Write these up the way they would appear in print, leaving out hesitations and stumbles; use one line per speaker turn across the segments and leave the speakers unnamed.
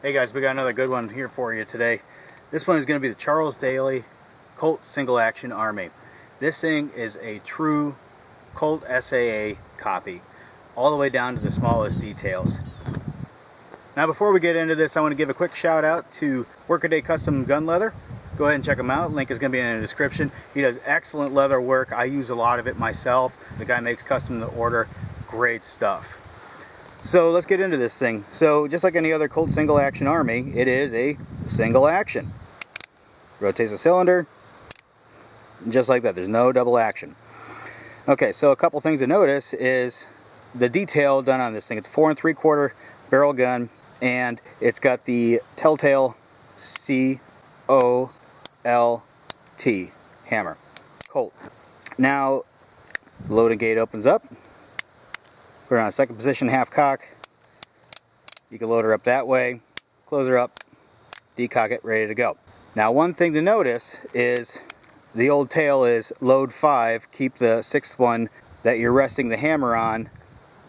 Hey guys, we got another good one here for you today. This one is going to be the Charles Daly Colt Single Action Army. This thing is a true Colt SAA copy, all the way down to the smallest details. Now before we get into this, I want to give a quick shout out to Workaday Custom Gun Leather. Go ahead and check him out. Link is going to be in the description. He does excellent leather work. I use a lot of it myself. The guy makes custom to order. Great stuff. So let's get into this thing. So just like any other Colt Single Action Army, it is a single action. Rotates the cylinder, just like that. There's no double action. Okay, so a couple things to notice is the detail done on this thing. It's a 4 3/4 barrel gun, and it's got the Telltale COLT hammer. Colt. Now, the loading gate opens up. Put her on a second position, half cock. You can load her up that way, close her up, decock it, ready to go. Now one thing to notice is the old tail is load 5, keep the 6th one that you're resting the hammer on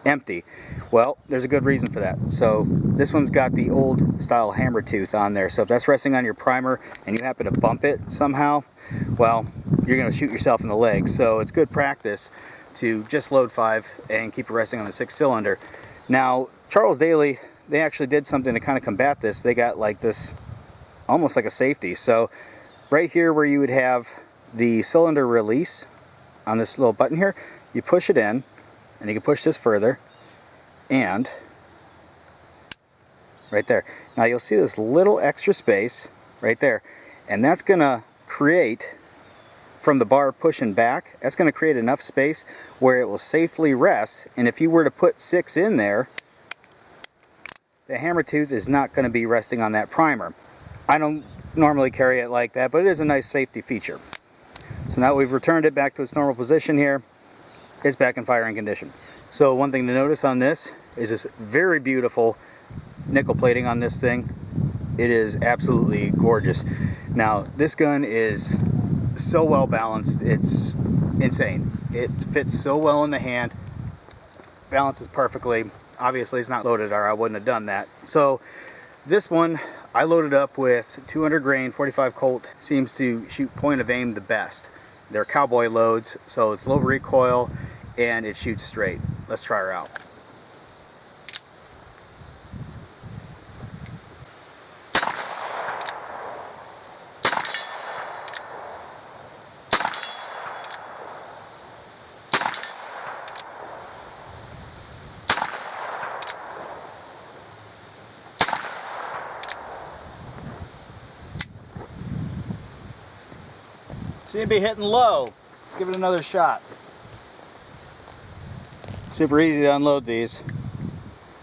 empty. Well, there's a good reason for that. So this one's got the old style hammer tooth on there. So if that's resting on your primer and you happen to bump it somehow, well, you're going to shoot yourself in the leg. So it's good practice to just load 5 and keep it resting on the 6th cylinder. Now, Charles Daly, they actually did something to kind of combat this. They got like this, almost like a safety. So right here where you would have the cylinder release on this little button here, you push it in, and you can push this further, and right there. Now you'll see this little extra space right there, and that's going to create, from the bar pushing back, that's going to create enough space where it will safely rest. And if you were to put 6 in there, the hammer tooth is not going to be resting on that primer. I don't normally carry it like that, but it is a nice safety feature. So now we've returned it back to its normal position here. It's back in firing condition. So one thing to notice on this is this very beautiful nickel plating on this thing. It is absolutely gorgeous. Now this gun is so well balanced, it's insane. It fits so well in the hand, balances perfectly. Obviously it's not loaded, or I wouldn't have done that. So this one I loaded up with 200 grain 45 Colt. Seems to shoot point of aim the best. They're cowboy loads, so it's low recoil and it shoots straight. Let's try her out. Seem to be hitting low. Let's give it another shot. Super easy to unload these.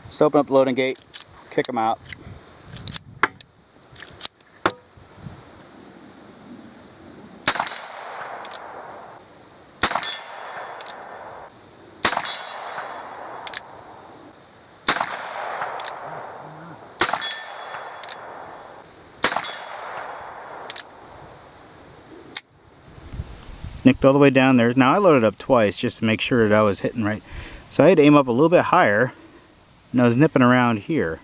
Just open up the loading gate, kick them out. Nicked all the way down there. Now I loaded up twice just to make sure that I was hitting right. So I had to aim up a little bit higher, and I was nipping around here.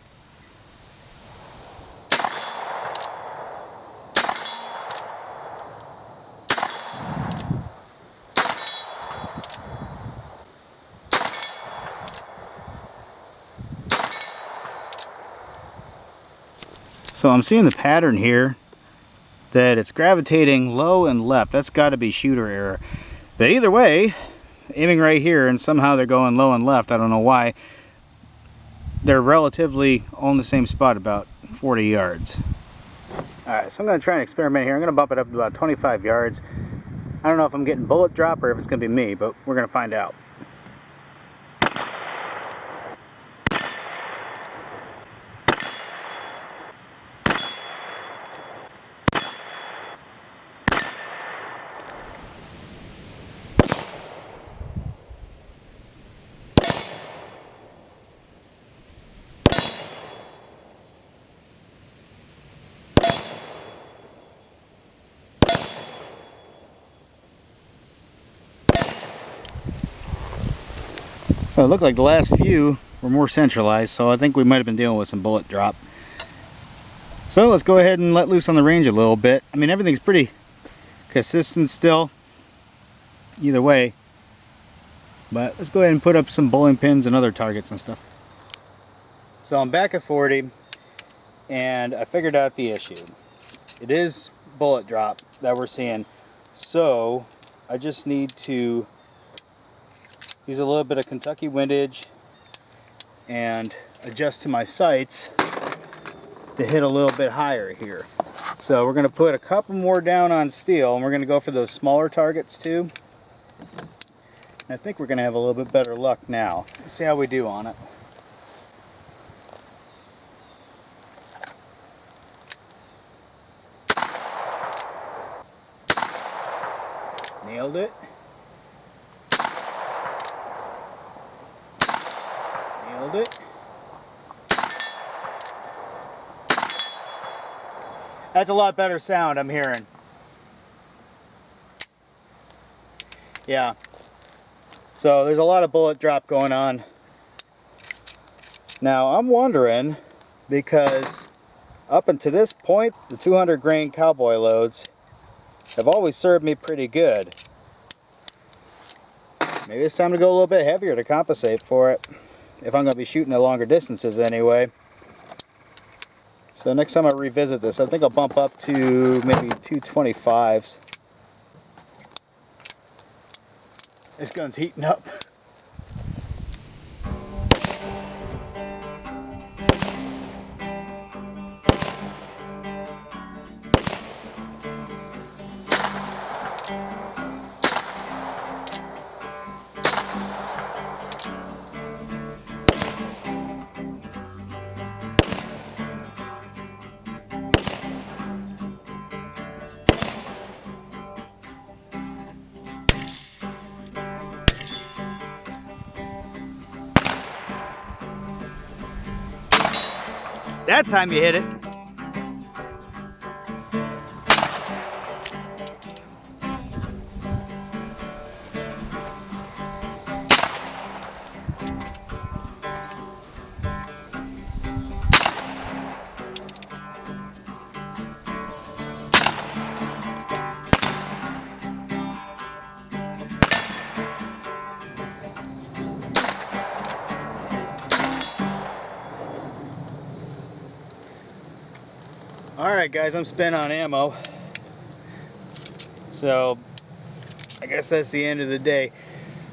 So I'm seeing the pattern here that it's gravitating low and left. That's got to be shooter error. But either way, aiming right here and somehow they're going low and left. I don't know why. They're relatively on the same spot, about 40 yards. Alright, so I'm going to try and experiment here. I'm going to bump it up to about 25 yards. I don't know if I'm getting bullet drop or if it's going to be me, but we're going to find out. So it looked like the last few were more centralized, so I think we might have been dealing with some bullet drop. So let's go ahead and let loose on the range a little bit. I mean, everything's pretty consistent still, either way. But let's go ahead and put up some bowling pins and other targets and stuff. So I'm back at 40, and I figured out the issue. It is bullet drop that we're seeing. So I just need to use a little bit of Kentucky windage and adjust to my sights to hit a little bit higher here. So we're going to put a couple more down on steel, and we're going to go for those smaller targets too. And I think we're going to have a little bit better luck now. Let's see how we do on it. Nailed it. Nailed it. That's a lot better sound I'm hearing. Yeah. So there's a lot of bullet drop going on. Now I'm wondering, because up until this point, the 200 grain cowboy loads have always served me pretty good. Maybe it's time to go a little bit heavier to compensate for it, if I'm going to be shooting at longer distances anyway. So next time I revisit this, I think I'll bump up to maybe 225s. This gun's heating up. That time you hit it. Alright guys, I'm spent on ammo. So I guess that's the end of the day.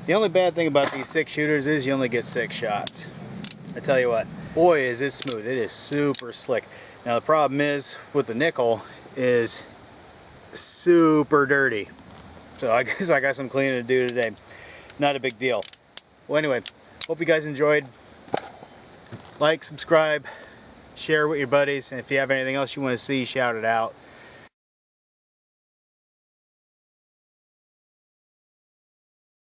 The only bad thing about these 6-shooters is you only get 6 shots. I tell you what, boy is it smooth. It is super slick. Now the problem is with the nickel is super dirty. So I guess I got some cleaning to do today. Not a big deal. Well anyway, hope you guys enjoyed. Like, subscribe, share with your buddies, and if you have anything else you want to see, shout it out.